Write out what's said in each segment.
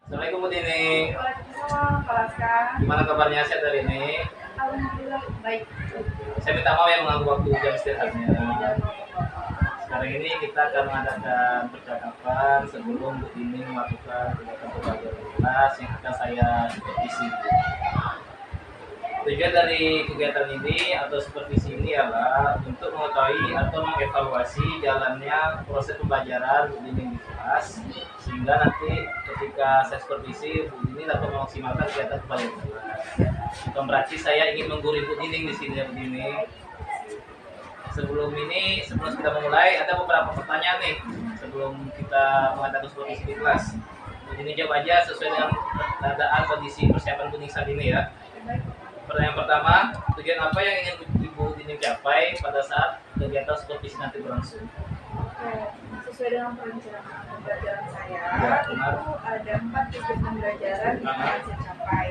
Assalamualaikum Bu Tini. Waalaikumsalam, Kak Laska. Gimana kabarnya sehat hari ini? Alhamdulillah baik. Saya minta maaf ya mengganggu waktu jam istirahatnya. Dan Sekarang ini kita akan mengadakan percakapan sebelum Bu Tini melakukan kegiatan pembelajaran kelas yang akan saya supervisi. Tujuan dari kegiatan ini atau supervisi ini adalah untuk mengetahui atau mengevaluasi jalannya proses pembelajaran Bu Dini di kelas, sehingga nanti ketika saya supervisi Bu Dini dapat memaksimalkan kegiatan pembelajaran kelas. Bukan berarti saya ingin menggurui Bu Dini di sini ya Bu Dini. Sebelum kita memulai, ada beberapa pertanyaan nih sebelum kita mengadakan supervisi di kelas. Bu Dini jawab aja sesuai dengan keadaan kondisi persiapan Bu Dini saat ini ya. Pertanyaan pertama, tujuan apa yang ingin Ibu Dini capai pada saat kegiatan supervisi nanti berlangsung? oke, sesuai dengan perencanaan pembelajaran saya, Ya, benar. itu ada 4 tujuan pembelajaran yang akan saya capai.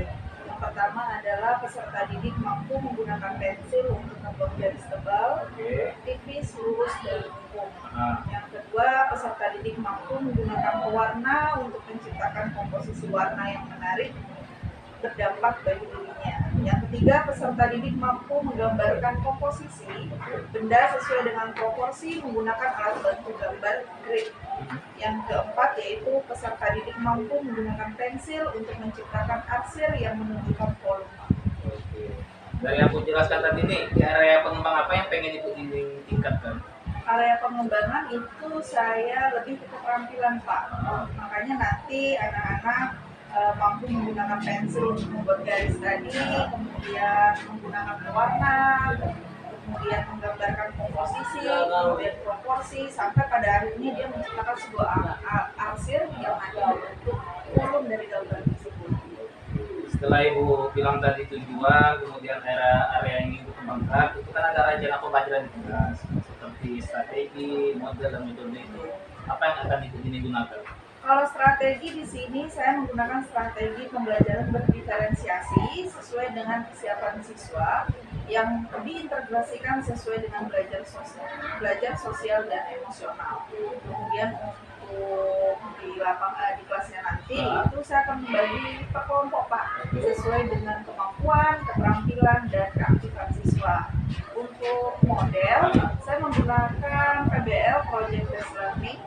Yang pertama adalah peserta didik mampu menggunakan pensil untuk membuat garis tebal, Oke. tipis, lurus, dan lengkung. Nah, Yang kedua, peserta didik mampu menggunakan pewarna untuk menciptakan komposisi warna yang menarik berdampak bagi dirinya. Yang ketiga, peserta didik mampu menggambarkan komposisi benda sesuai dengan proporsi menggunakan alat bantu gambar grid. Yang keempat yaitu peserta didik mampu menggunakan pensil untuk menciptakan arsir yang menunjukkan volume. oke. Dari yang aku jelaskan tadi nih, di area pengembang apa yang pengen Ibu Dini tingkatkan? Area pengembangan itu saya lebih ke keterampilan Pak. Makanya nanti anak-anak mampu menggunakan pensil untuk membuat garis tadi, kemudian menggunakan pewarna, kemudian menggambarkan komposisi, kemudian proporsi, sampai pada akhirnya dia menciptakan sebuah arsir yang nanti membentuk volume dari gambar tersebut. Setelah Ibu bilang tadi tujuan, kemudian area yang ingin Ibu kembangkan, itu kan ada rencana pembelajaran di kelas, seperti strategi, model, dan metode itu, apa yang akan Ibu Dini gunakan? Kalau strategi di sini saya menggunakan strategi pembelajaran berdiferensiasi sesuai dengan kesiapan siswa yang diintegrasikan sesuai dengan belajar sosial dan emosional. Kemudian untuk di kelasnya nanti itu saya akan membagi per kelompok Pak sesuai dengan kemampuan, keterampilan, dan keaktifan siswa. Untuk model saya menggunakan PBL Project Based Learning.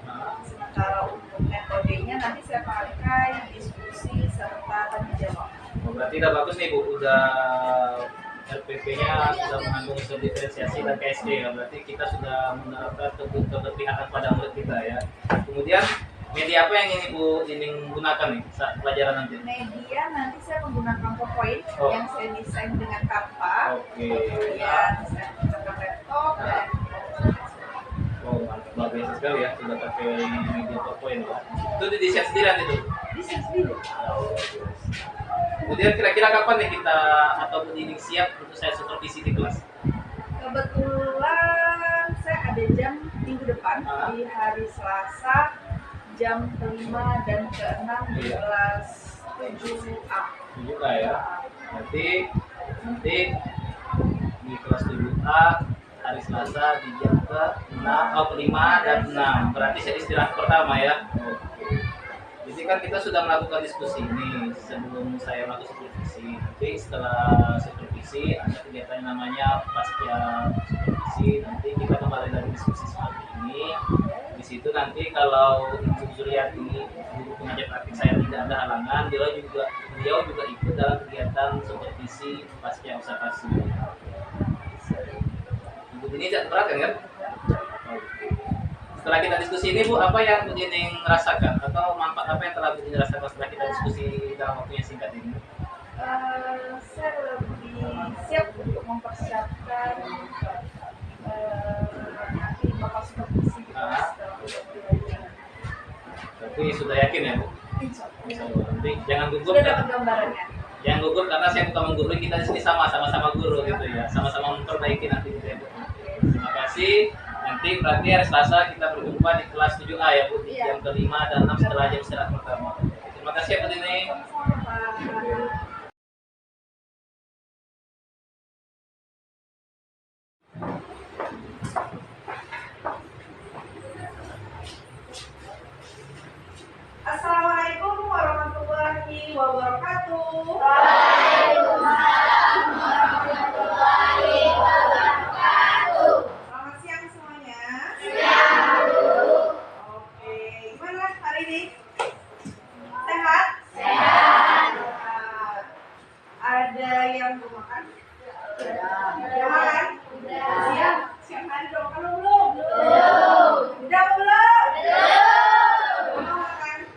Sementara untuk metodenya nanti saya pakai diskusi serta tanya jawab. Berarti udah bagus nih Bu, udah RPP-nya sudah mengandung unsur diferensiasi dan KSD ya. Berarti kita sudah menerapkan keberpihakan pada murid kita ya. Kemudian media apa yang ingin Ibu Dini gunakan nih saat pelajaran nanti? Media nanti saya menggunakan PowerPoint yang saya desain dengan Canva. Oke. Kemudian saya menggunakan laptop dan Oh, mantap, luar biasa sekali ya, sudah pakai media PowerPoint ya. Itu didesain sendiri nanti tuh. desain sendiri. Kemudian kira-kira kapan nih kita atau Bu Dini siap untuk saya supervisi di kelas? Kebetulan saya ada jam minggu depan di hari Selasa jam kelima dan keenam di kelas 7A. 7A ya. Nanti di kelas 7A hari Selasa di jam ke-5 dan 6. Berarti saya istirahat pertama ya. Oke. Jadi kan kita sudah melakukan diskusi ini sebelum saya melakukan supervisi. Nanti setelah supervisi ada kegiatan yang namanya pasca supervisi. Nanti kita kembali lagi diskusi seperti ini. Di situ nanti kalau Ibu Suryati, guru pengajar praktik saya tidak ada halangan, beliau juga ikut dalam kegiatan supervisi pasca observasi. Ibu Dini tidak keberatan kan? Setelah kita diskusi ini Bu, apa yang Bu Dini rasakan atau manfaat apa yang telah Bu Dini rasakan setelah kita diskusi dalam waktu yang singkat ini? Saya lebih siap untuk mempersiapkan nanti bakal supervisi di kelas dalam pembelajaran. Berarti sudah yakin ya Bu? Insya Allah. Insya Allah. Nanti jangan gugup. Sudah dapat gambarannya. Jangan gugup karena saya bukan menggurui, kita di sini sama-sama guru gitu ya, sama-sama memperbaiki nanti gitu ya Bu. Terima kasih. Nanti berarti hari Selasa kita berjumpa di kelas 7A ya Bu, di jam ke-5 dan 6 setelah jam istirahat pertama. Terima kasih ya Bu Dini. Sama-sama Pak. Assalamualaikum warahmatullahi Udah makan? Siap? Siap mandi dong. Kalau belum? Udah belum? Mau makan?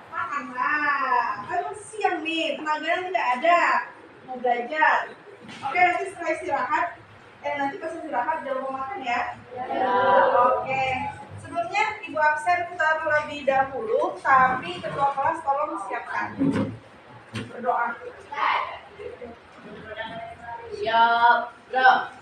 Makan lah. Kan siang nih, tenaganya tidak ada. Mau belajar. Oke, nanti setelah istirahat, nanti pas istirahat jangan mau makan ya. Oke. Sebelumnya Ibu absen terlebih dahulu, tapi ketua kelas tolong siapkan. Berdoa. Siap, bro.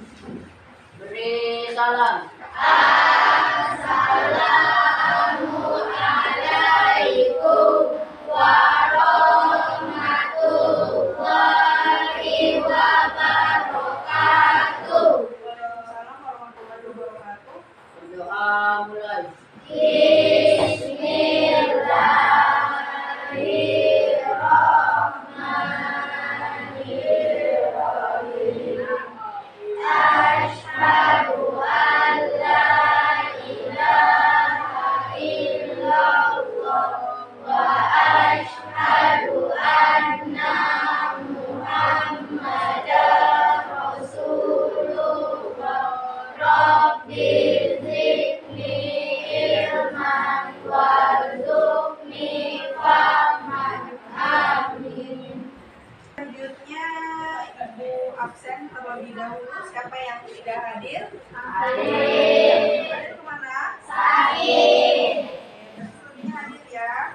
Beri salam. Assalamualaikum warahmatullahi wabarakatuh. Waalaikumsalam warahmatullahi wabarakatuh. Berdoa mulai. Asyhadu an la ilaha illallah wa asyhadu anna Muhammadar Rasulullah. Rabbi zidni ilman warzuqni fahman. Amin. Selanjutnya Ibu absen terlebih dahulu. Siapa yang tidak hadir? Hadir. Hadir kemana? Sakit. Sebelumnya hadir ya.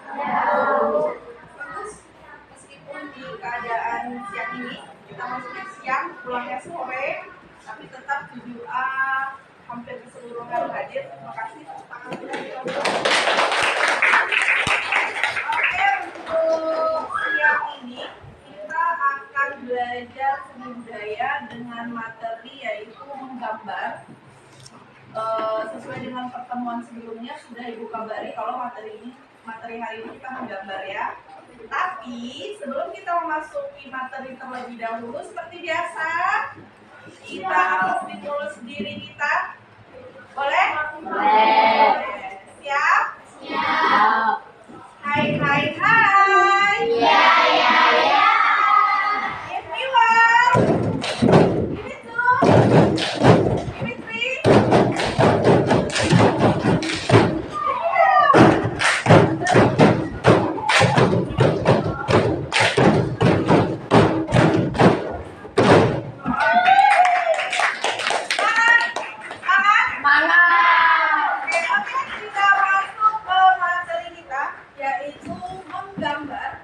Bagus. Meskipun di keadaan siang ini kita masuknya siang, pulangnya sore, tapi tetap 7A hampir keseluruhan hadir. Terima kasih. Tepuk tangan kita. Oke, untuk siang ini kita akan belajar seni budaya dengan materi yaitu menggambar. Sesuai dengan pertemuan sebelumnya sudah Ibu kabari kalau materi hari ini kita menggambar ya. Tapi sebelum kita memasuki materi terlebih dahulu, seperti biasa kita akan stimulus diri kita. Boleh? Boleh. Siap? Siap. Hai hai hai. Ya ya ya. Give me one. Give me two. Give me three. Semangat. Oke, kita masuk ke materi kita yaitu menggambar.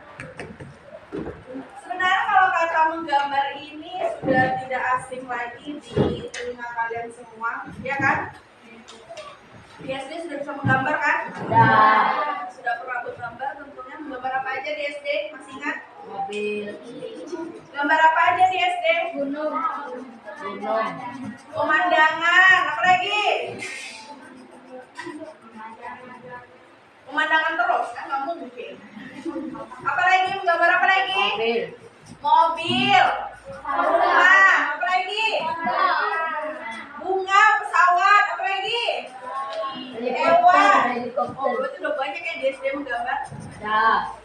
Sebenarnya kalau kata menggambar ini sudah tidak asing lagi di telinga kalian semua, ya kan? Di SD sudah bisa menggambar kan? Sudah. Sudah pernah bergambar tentunya. Menggambar apa aja di SD? Masih ingat? Mobil. Gambar apa aja di SD? Gunung. Gunung. Pemandangan, apa lagi? Pemandangan terus, kan nggak mungkin. Apa lagi? Menggambar apa lagi? Mobil. Mobil, rumah, apa lagi? Bunga, pesawat, apa lagi? Hewan. Oh, berarti udah banyak ya di SD menggambar. Sudah.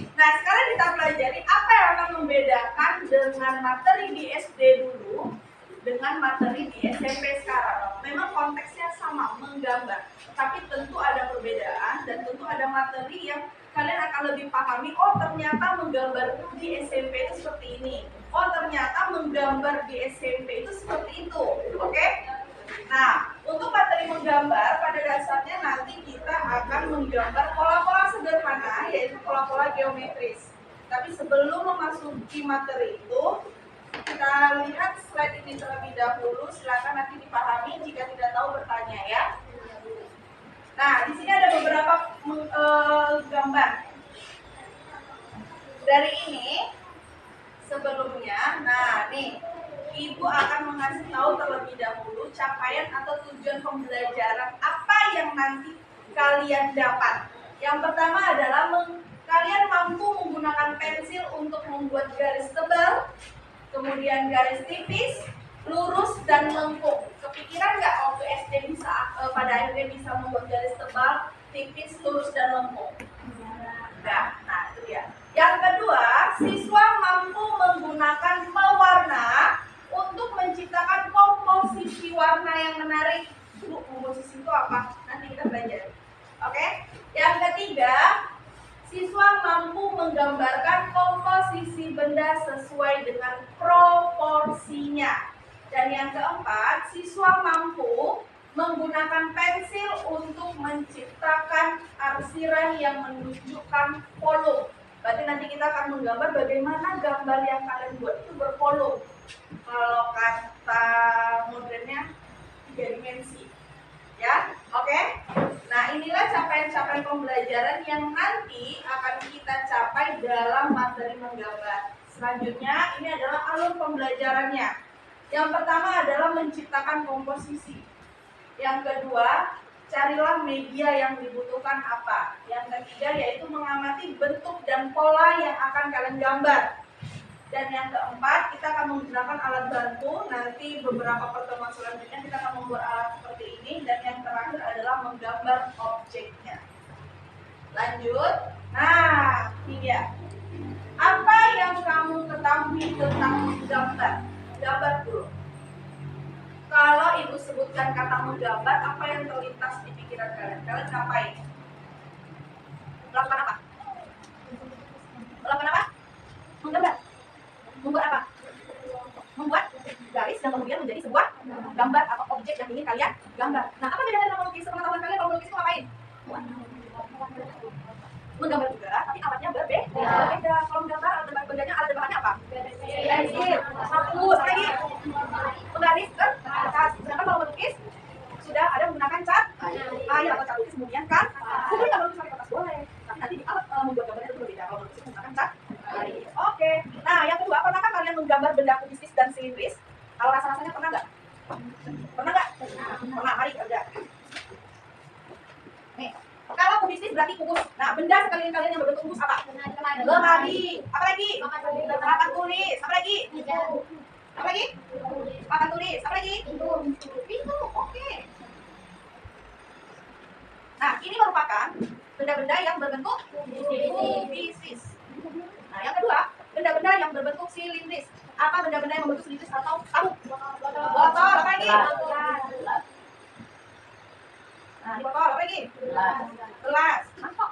Nah, sekarang kita pelajari apa yang akan membedakan dengan materi di SD dulu dengan materi di SMP sekarang. Memang konteksnya sama, menggambar. Tapi tentu ada perbedaan dan tentu ada materi yang kalian akan lebih pahami. Oh, ternyata menggambar di SMP itu seperti ini. Oh, ternyata menggambar di SMP itu seperti itu. Oke? Nah, untuk materi menggambar pada dasarnya nanti kita akan menggambar pola-pola sederhana yaitu pola-pola geometris. Tapi sebelum memasuki materi itu, kita lihat slide ini terlebih dahulu. Silakan nanti dipahami, jika tidak tahu bertanya ya. Nah, di sini ada beberapa gambar. Dari ini sebelumnya, nah nih Ibu akan mengasih tahu terlebih dahulu capaian atau tujuan pembelajaran apa yang nanti kalian dapat. Yang pertama adalah kalian mampu menggunakan pensil untuk membuat garis tebal, kemudian garis tipis, lurus dan lengkung. Kepikiran nggak waktu SD bisa pada akhirnya bisa membuat garis tebal, tipis, lurus dan lengkung? Nah itu dia. Yang kedua, siswa mampu menggunakan pewarna Dan yang keempat, siswa mampu menggunakan pensil untuk menciptakan arsiran yang menunjukkan volume. Berarti nanti kita akan menggambar bagaimana gambar yang kalian buat itu bervolume. Kalau kata modernnya 3 dimensi. Ya, oke? Nah, inilah capaian-capaian pembelajaran yang nanti akan kita capai dalam materi menggambar. Selanjutnya, ini adalah alur pembelajarannya. Yang pertama adalah menciptakan komposisi. Yang kedua, carilah media yang dibutuhkan apa. Yang ketiga yaitu mengamati bentuk dan pola yang akan kalian gambar. Dan yang keempat, kita akan menggunakan alat bantu. Nanti beberapa pertemuan selanjutnya kita akan membuat alat seperti ini. Dan yang terakhir adalah menggambar objeknya. Lanjut. Nah, ini dia. Apa yang kamu ketahui tentang menggambar? Gambar dulu. Kalau ibu sebutkan kata menggambar, apa yang terlintas di pikiran kalian? Kalian ngapain? Melakukan apa? Melakukan apa? Menggambar. Membuat apa? Membuat garis yang kemudian menjadi sebuah gambar atau objek yang ingin kalian gambar. Nah, apa bedanya dengan melukis? Pengetahuan kalian kalau melukis itu ngapain? Menggambar juga, tapi alatnya berbeda. Kalau menggambar, alat bedanya alat bahannya apa? Pensil, hapus, lagi menggaris kan? Sedangkan kalau melukis sudah ada menggunakan cat air atau cat lukis kemudian kan? Mungkin kalau melukis pakai kertas boleh, tapi nanti di alat membuat gambarnya itu berbeda. Kalau melukis menggunakan cat air. Oke. Nah, yang kedua, pernahkah kalian menggambar benda kubistis dan silindris? Kalau rasa-rasanya pernah nggak? Pernah nggak? Pernah. Mari kerja. Nih. Kalau kubistis berarti kubus. Nah, benda sekalian kalian yang berbentuk kubus apa? Lemari. Apa lagi? Papan tulis. Apa lagi? Apa lagi? Papan tulis. Apa lagi? Pintu. Oke. Nah, ini merupakan benda-benda yang berbentuk kubistis. Nah, yang kedua, benda-benda yang berbentuk silindris. Apa benda-benda yang berbentuk silindris atau tabung? Botol. Apa lagi? Nah, di botol. Apa lagi? Gelas. Mangkok.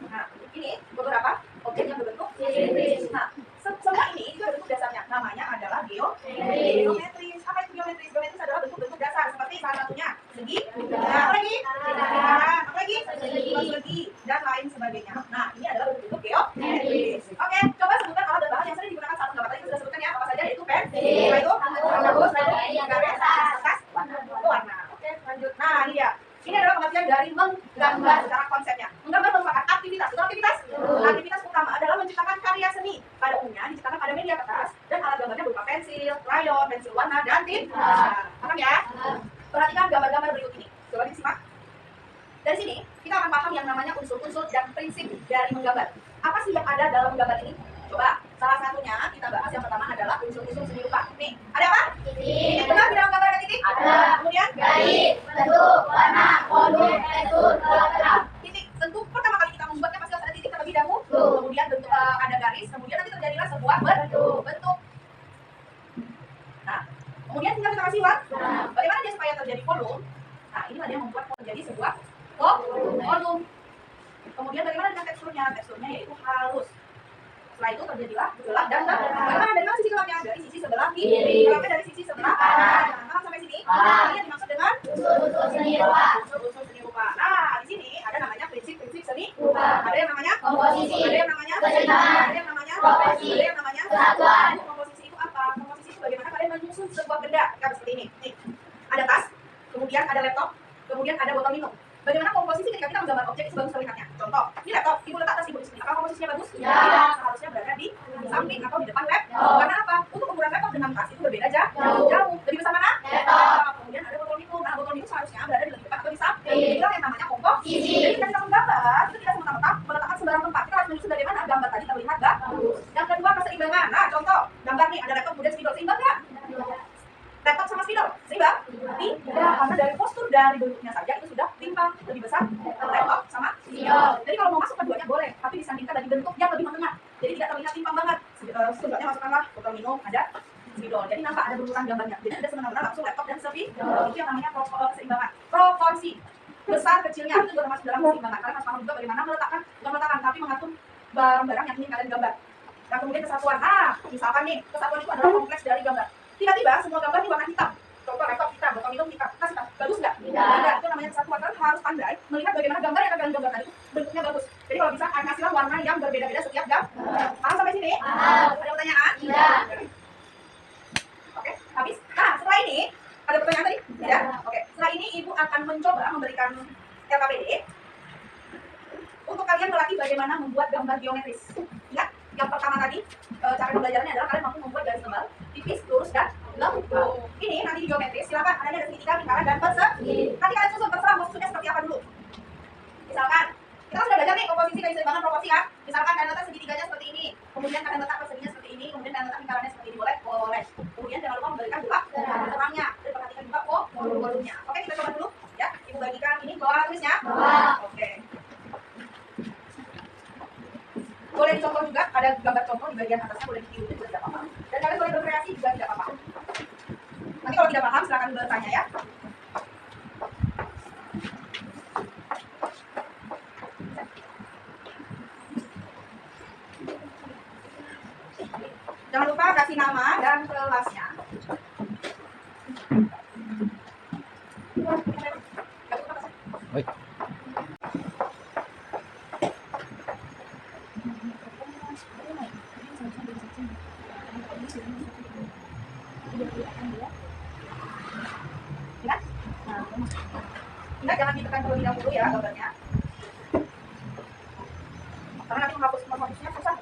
Nah, ini beberapa objek yang berbentuk silindris. Nah, semua ini itu bentuk dasarnya. Namanya adalah geometris. Apa itu geometris? Geometris adalah bentuk-bentuk dasar seperti salah satunya segi, apa lagi? Apa lagi? Persegi dan lain sebagainya. Nah, ini adalah bentuk geometris. Oke, coba sebutkan alat dan bahan yang sering digunakan saat menggambar. Tadi kita sudah sebutkan ya, apa saja yaitu pensil, itu hapus, garis, kertas, warna. Oke, lanjut. Nah, ini dia. Ini adalah pengertian dari menggambar secara konsepnya. Menggambar merupakan aktivitas. Betul aktivitas? Aktivitas utama adalah menciptakan karya seni. Pada umumnya diciptakan pada media kertas dan alat gambarnya berupa pensil, krayon, pensil warna, dan tinta. Paham ya? Perhatikan gambar-gambar berikut ini. Coba disimak. Dari sini kita akan paham yang namanya unsur-unsur dan prinsip dari menggambar. Apa sih yang ada dalam menggambar ini? Coba. Salah satunya kita bahas yang pertama adalah unsur-unsur seni rupa. Nih, ada apa? Titik. Benar di dalam gambar ada titik? Ada. Kemudian? Garis, bentuk, warna, volume, tekstur, gerak. Titik. Tentu pertama kali kita membuatnya pasti harus ada titik terlebih dahulu. Kemudian bentuk ada garis. Kemudian nanti terjadilah sebuah bentuk. Nah, kemudian tinggal kita kasih warna. Bagaimana dia supaya terjadi volume? Nah, inilah dia membuat menjadi sebuah volume. Kemudian bagaimana dengan teksturnya? Teksturnya yaitu halus. Setelah itu terjadilah gelap dan terang. Bagaimana dari mana sisi gelapnya? Dari sisi sebelah kiri. Gelapnya dari sisi sebelah kanan. Nah, sampai sini. Ini yang dimaksud dengan unsur seni rupa. Unsur seni rupa. Nah, di sini ada namanya prinsip-prinsip seni rupa. Ada yang namanya komposisi. Ada yang namanya keseimbangan. Ada yang namanya proporsi. Ada yang namanya kesatuan. Komposisi itu apa? Komposisi itu bagaimana kalian menyusun sebuah benda? Kayak seperti ini. Nih, ada tas, kemudian ada laptop, kemudian ada botol minum. Bagaimana komposisi ketika kita menggambar objek itu bagus terlihatnya? Contoh, ini laptop, ibu letak tas ibu di sini. Apakah komposisinya bagus? Ya. Tidak, seharusnya berada di samping atau di depan laptop. Karena apa? Untuk ukuran laptop dengan tas itu berbeda jauh. Lebih besar mana? Laptop. Kemudian ada botol minum. Nah, botol minum seharusnya berada di depan atau di samping. Inilah yang namanya komposisi. Jadi ketika kita menggambar, itu tidak semata-mata meletakkan sembarang tempat. Kita harus menyusun bagaimana gambar tadi terlihat bagus. Yang kedua, keseimbangan. Nah, contoh, gambar nih ada laptop kemudian spidol, seimbang nggak? Laptop sama spidol, seimbang? Tidak, karena dari postur dari bentuknya saja itu sudah timpang, lebih besar laptop sama spidol. Jadi kalau mau masuk keduanya boleh, tapi disandingkan dari bentuk yang lebih menengah. Jadi tidak terlihat timpang banget. Sebenarnya masukkanlah botol minum, ada spidol. Jadi nampak ada berurutan gambarnya. Jadi ada semena-mena langsung laptop dan spidol. Itu yang namanya keseimbangan. Proporsi. Besar kecilnya itu juga termasuk dalam keseimbangan. Kalian harus paham juga bagaimana bukan meletakkan, tapi mengatur barang-barang yang ingin kalian gambar. Nah, kemudian kesatuan. Ah, misalkan nih, kesatuan itu adalah kompleks dari gambar. Tiba-tiba semua gambar ini warna hitam. Contoh laptop hitam, botol minum hitam, tas hitam. Bagus nggak? Tidak. Itu namanya kesatuan. Kalian harus pandai melihat bagaimana gambar yang kalian gambarkan itu bentuknya bagus. Jadi kalau bisa kalian kasihlah warna yang berbeda-beda setiap gambar. Paham sampai sini? Ada pertanyaan? Tidak. Oke, habis. Nah, setelah ini ada pertanyaan tadi? Tidak. Oke, setelah ini ibu akan mencoba memberikan LKPD untuk kalian melatih bagaimana membuat gambar geometris. Ingat, yang pertama tadi cara pembelajarannya adalah kalian mampu membuat garis tebal, tipis, lurus, dan lengkung. Ini nanti di geometris, silakan adanya ada segitiga, lingkaran, dan persegi. Nanti kalian susun terserah maksudnya seperti apa dulu. Misalkan kita sudah belajar nih komposisi keseimbangan proporsi kan. Misalkan kalian letak segitiganya seperti ini, kemudian kalian letak perseginya seperti ini, kemudian kalian letak lingkarannya seperti ini, boleh? Boleh. Kemudian jangan lupa memberikan juga terangnya dan perhatikan juga volumenya. Oke, kita coba dulu ya. Ibu bagikan ini bawah tulisnya. Oke. Boleh dicontoh juga, ada gambar contoh di bagian atasnya, boleh ditiru juga tidak apa-apa. Dan kalian boleh berkreasi juga tidak apa-apa. Nanti kalau tidak paham silakan bertanya ya. Jangan lupa kasih nama dan kelasnya. Baik. Ingat jangan ditekan terlebih dahulu ya gambarnya. Karena nanti menghapusnya susah.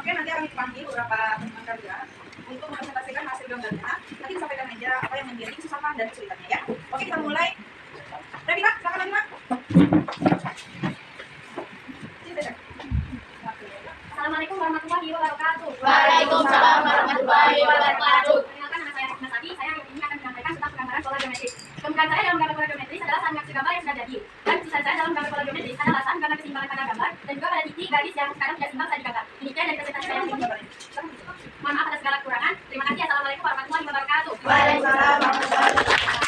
Oke, nanti akan dipanggil beberapa teman kalian untuk mempresentasikan hasil gambarnya. Nanti disampaikan aja apa yang menjadi kesusahan dan kesulitannya ya. Oke, kita mulai. Rebina, silakan Rebina. Assalamualaikum warahmatullahi wabarakatuh. Waalaikumsalam warahmatullahi wabarakatuh. Perkenalkan, nama saya Rebina Sadi. Saya hari ini akan menyampaikan tentang penggambaran pola geometris. Kemudian saya dalam gambar pola geometris adalah saat mengaksi gambar yang sudah jadi. Dan kesusahan saya dalam gambar pola geometris adalah saat karena keseimbangan pada gambar dan juga pada titik garis yang sekarang tidak seimbang saat digambar. Demikian dari presentasi saya ini. Mohon maaf atas segala kekurangan. Terima kasih. Assalamualaikum warahmatullahi wabarakatuh. Waalaikumsalam warahmatullahi wabarakatuh.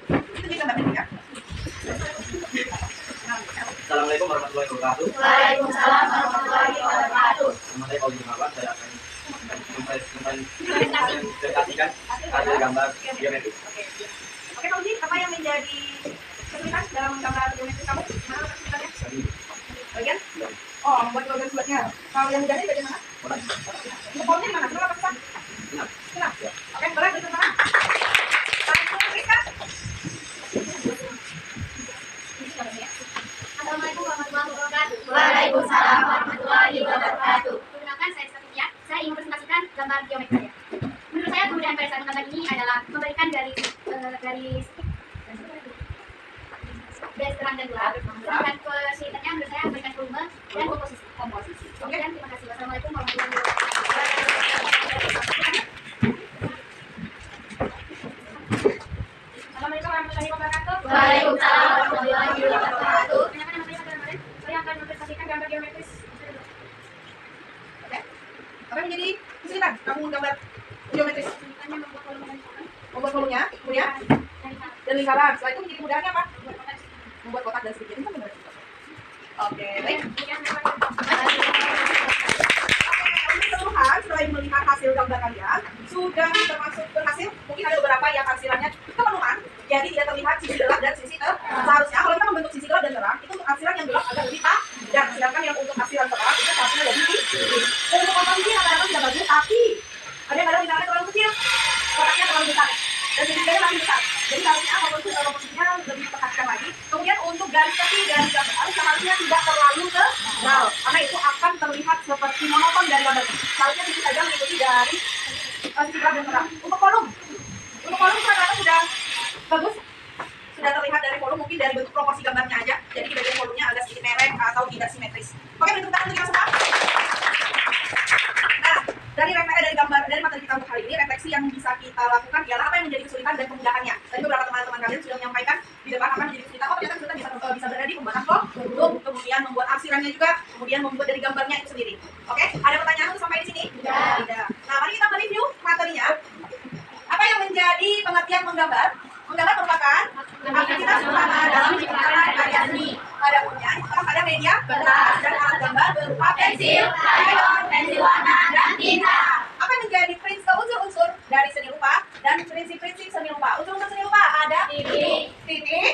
Itu juga gambarnya ya. Assalamualaikum warahmatullahi wabarakatuh. Waalaikumsalam warahmatullahi wabarakatuh. Nama saya Paul Gunawan. Saya akan mempresentasikan hasil gambar geometris. Oke, Fauzi, apa yang menjadi kesulitan dalam gambar geometris kamu? Mana kesulitannya? Bagian? Oh, membuat garis-garisnya. Kalau yang jadi bagaimana? Untuk formnya mana? Kenapa susah? Kenapa? Oke, boleh berikan tangan. Langsung tuliskan. Assalamualaikum warahmatullahi wabarakatuh. Waalaikumsalam warahmatullahi wabarakatuh. Perkenalkan, saya Satya. Saya ingin mempresentasikan gambar geometri saya. Menurut saya kemudahan pada saat gambar ini adalah memberikan garis terang dan gelap. Dan kesulitannya menurut saya memberikan volume dan komposisi. Oke, dan terima kasih. Wassalamualaikum warahmatullahi wabarakatuh. Waalaikumsalam warahmatullahi wabarakatuh. Perkenalkan nama saya Fadila Maren. Saya akan mempresentasikan gambar geometris. Oke. Apa yang menjadi kesulitan kamu gambar geometris? Kesulitannya membuat volume dan lingkaran. Membuat volumenya, kemudian dan lingkaran. Setelah itu menjadi kemudahannya apa? Membuat kotak dan segitiga. Itu kan benar. Oke, baik. Keseluruhan setelah melihat hasil gambar kalian sudah termasuk berhasil. Mungkin ada beberapa yang hasilannya kepenuhan, jadi tidak terlihat sisi gelap dan sisi terang. Seharusnya kalau kita membentuk sisi gelap dan terang, itu untuk hasilan yang gelap agak lebih dan sedangkan yang untuk hasilan terang itu hasilnya lebih tinggi. Dan untuk komposisi kadang-kadang sudah bagus, tapi ada yang kadang lingkarannya terlalu kecil, kotaknya terlalu besar, dan segitiganya masih besar. Jadi seharusnya komposisinya lebih diperhatikan lagi. Kemudian untuk garis kaki dan gambar seharusnya tidak terlalu tebal, karena itu akan terlihat seperti monoton dari gambarnya. Seharusnya sedikit saja mengikuti dari sisi gelap dan terang. Untuk volume kadang-kadang sudah bagus, sudah terlihat dari volume, mungkin dari bentuk proporsi gambarnya aja. Jadi di bagian volumenya agak sedikit mereng atau tidak simetris. Oke, beri tepuk tangan untuk kita semua. Nah, dari gambar dari materi kita untuk hari ini, refleksi yang bisa kita lakukan ialah apa yang menjadi kesulitan dan kemudahannya. Tadi beberapa teman-teman kalian sudah menyampaikan di depan apa yang menjadi kesulitan. Oh, ternyata kesulitan bisa berada di pembuatan vlog, kemudian membuat arsirannya juga, kemudian membuat dari gambarnya itu sendiri. Oke, ada pertanyaan untuk sampai di sini? Tidak. Nah, mari kita mereview materinya. Apa yang menjadi pengertian menggambar? Menggambar merupakan aktivitas utama dalam menciptakan karya seni. Pada umumnya, pada media kertas dan alat gambar berupa pensil, crayon, pensil warna, dan tinta. Apa yang menjadi unsur-unsur dari seni rupa dan prinsip-prinsip seni rupa? Unsur-unsur seni rupa ada titik,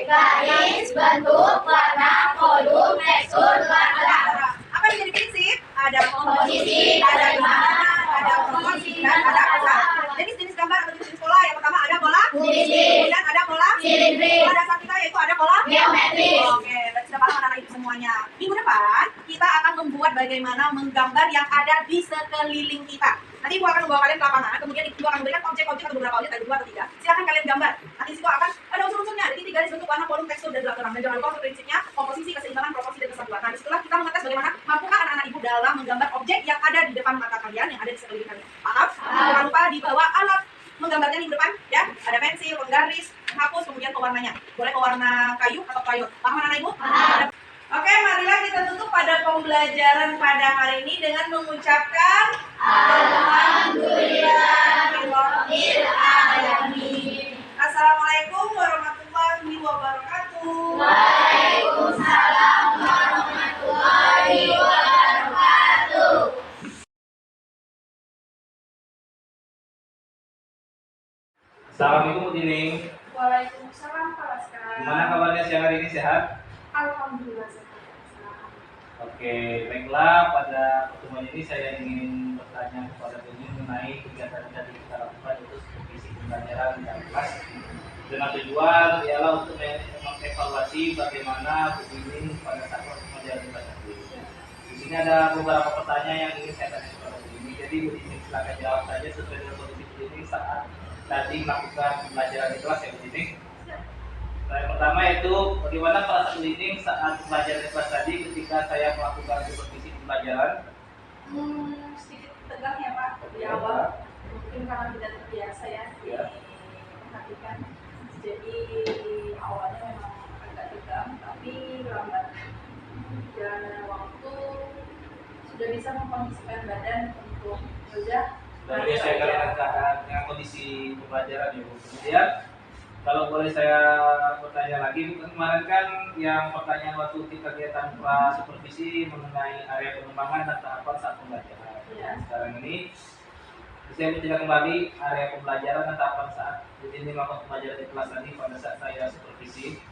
Garis, bentuk, warna, volume, tekstur, warna. Apa yang menjadi prinsip? Ada Komposisi, ada gimana, ada proporsi, dan ada pola. Jenis gambar atau jenis pola yang pertama ada pola, Kubisis, kemudian ada pola, silindris, pola dasar kita yaitu ada pola geometris. Oke, berarti sudah paham anak-anak itu semuanya. Minggu depan kita akan membuat bagaimana menggambar yang ada di sekeliling kita. Nanti Ibu akan membawa kalian ke lapangan, kemudian Ibu akan memberikan objek-objek atau beberapa objek, ada 2 atau 3. Silakan kalian gambar. Nanti di situ akan ada unsur-unsurnya, ada titik, garis, bentuk, warna, volume, tekstur, dan gelap terang. Dan jangan lupa untuk prinsipnya, komposisi, keseimbangan, proporsi, dan kesatuan. Nah, disitulah kita mengetes bagaimana mampukah anak-anak Ibu dalam menggambar objek yang ada di depan mata kalian, yang ada di sekeliling kalian. Paham? Jangan lupa dibawa alat menggambarnya minggu depan, ya. Ada pensil, penggaris, penghapus, kemudian pewarnanya. Boleh pewarna kayu atau crayon. Paham anak-anak Ibu? Oke, marilah kita tutup pada pembelajaran pada hari ini dengan mengucapkan Alhamdulillahirabbil alamin. Assalamualaikum warahmatullahi wabarakatuh. Waalaikumsalam warahmatullahi wabarakatuh. Assalamualaikum Bu Dining. Waalaikumsalam Pak Laskar. Gimana kabarnya siang hari ini, sehat? Alhamdulillah sehat. Oke, baiklah, pada pertemuan ini saya ingin bertanya kepada Bu Dining mengenai kegiatan yang tadi kita lakukan, yaitu supervisi pembelajaran dan kelas. Dengan tujuan ialah untuk mengevaluasi bagaimana Bu Dining pada saat pembelajaran di kelas tadi. Di sini ada beberapa pertanyaan yang ingin saya tanya kepada Bu Dining. Jadi Bu Dining silakan jawab saja sesuai dengan kondisi Bu Dining saat tadi melakukan pembelajaran di kelas ya Bu Dining. Nah, yang pertama yaitu bagaimana perasaan Bu Dining saat pembelajaran di kelas tadi ketika saya melakukan supervisi pembelajaran? Sedikit tegang ya Pak di awal. Mungkin karena tidak terbiasa ya diperhatikan. Jadi awalnya memang agak tegang, tapi lambat jalannya waktu sudah bisa mengkondisikan badan untuk sudah Dan menyesuaikan dengan kondisi pembelajaran ya Bu. Kemudian kalau boleh saya bertanya lagi, Bu, kemarin kan yang pertanyaan waktu di kegiatan pra supervisi mengenai area pengembangan dan tahapan saat pembelajaran. Ya. Sekarang ini saya tidak kembali area pembelajaran dan tahapan saat ini melakukan pembelajaran di kelas tadi pada saat saya supervisi.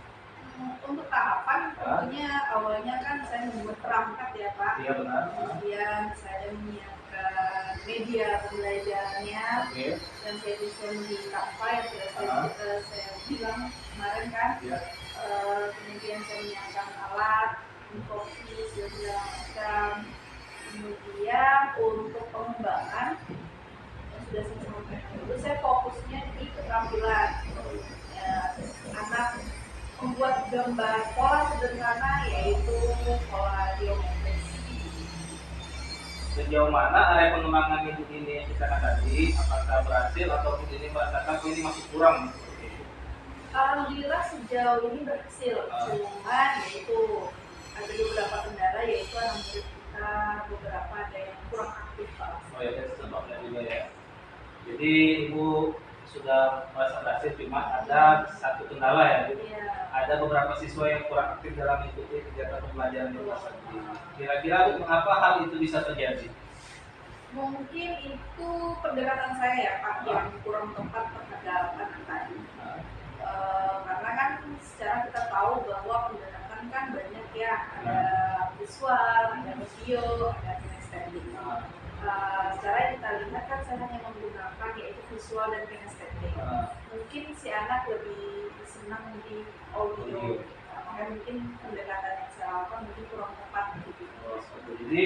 Untuk tahapan tentunya awalnya kan saya membuat perangkat ya Pak. Iya benar. Kemudian saya menyiapkan media pembelajarannya. Oke. Dan saya desain di Canva yang sudah saya bilang kemarin kan. Ya. Kemudian saya menyiapkan alat, infografis, dan segala macam. Kemudian untuk pengembangan yang sudah saya sampaikan itu saya fokusnya di keterampilan anak membuat gambar pola sederhana yaitu pola geometris. Sejauh mana area pengembangan itu ini yang kita tadi, apakah berhasil atau ini merasakan ini masih kurang? Alhamdulillah sejauh ini berhasil, cuman yaitu ada beberapa kendala, yaitu anak murid kita beberapa ada yang kurang aktif Pak. Oh ya, itu sebabnya juga ya. Jadi ibu sudah merasa berhasil, cuma ada satu kendala ya. Iya. Ada beberapa siswa yang kurang aktif dalam mengikuti kegiatan pembelajaran di kelas. Kira-kira Bu, mengapa hal itu bisa terjadi? Mungkin itu pendekatan saya ya Pak, yang kurang tepat terhadap anak tadi. Karena kan secara kita tahu bahwa pendekatan kan banyak ya, ada visual, ada video, ada kinestetik. Secara yang kita lihat kan saya hanya menggunakan yaitu visual dan kinestetik. Mungkin si anak lebih senang di audio, makanya mungkin pendekatan yang saya lakukan mungkin kurang tepat gitu. Jadi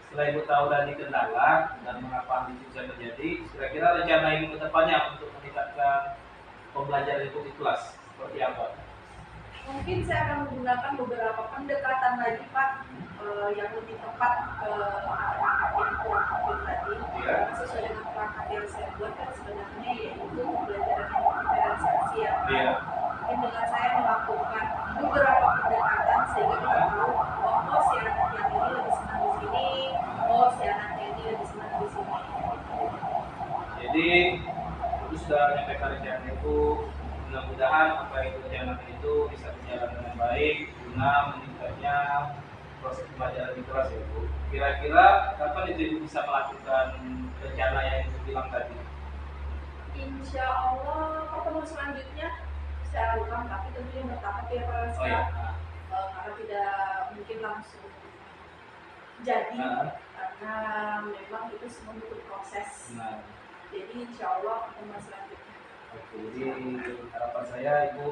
setelah ibu tahu tadi kendala dan mengapa hal itu bisa terjadi, kira-kira rencana ibu ke depannya untuk meningkatkan pembelajaran ibu di kelas seperti apa? Mungkin saya akan menggunakan beberapa pendekatan lagi Pak, yang lebih tepat ke anak-anak yang kurang aktif tadi. Sesuai dengan perangkat yang saya buat kan sebenarnya yaitu pembelajaran yang diferensiasi ya Pak. Mungkin dengan saya melakukan beberapa pendekatan sehingga kita tahu oh si anak yang ini lebih senang di sini, oh si anak yang ini lebih senang di sini. Jadi itu sudah menyampaikan rencana itu, mudah-mudahan apa itu rencana itu bisa berjalan dengan baik guna meningkatnya proses pembelajaran di kelas ya Bu. Kira-kira kapan itu Ibu bisa melakukan rencana yang Ibu bilang tadi? Insya Allah pertemuan selanjutnya secara ulang, tapi tentunya bertahap ya Pak. Oh ya. Karena tidak mungkin langsung jadi, karena memang itu semua butuh proses. Nah, Jadi insya Allah pertemuan selanjutnya. oke, jadi harapan saya Ibu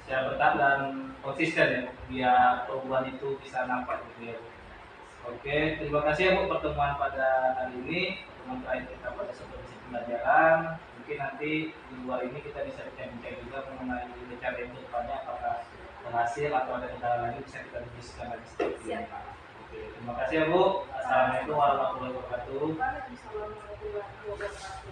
saya bertahan dan konsisten ya, biar perubahan itu bisa nampak gitu ya. Oke, terima kasih ya Bu pertemuan pada hari ini, pertemuan terakhir kita pada supervisi pembelajaran. Mungkin nanti di luar ini kita bisa bincang-bincang juga mengenai rencana yang depannya apakah berhasil atau ada kendala lagi bisa kita diskusikan lagi seperti ini. Siap. Oke, terima kasih ya Bu. Assalamualaikum warahmatullahi wabarakatuh. Waalaikumsalam warahmatullahi wabarakatuh.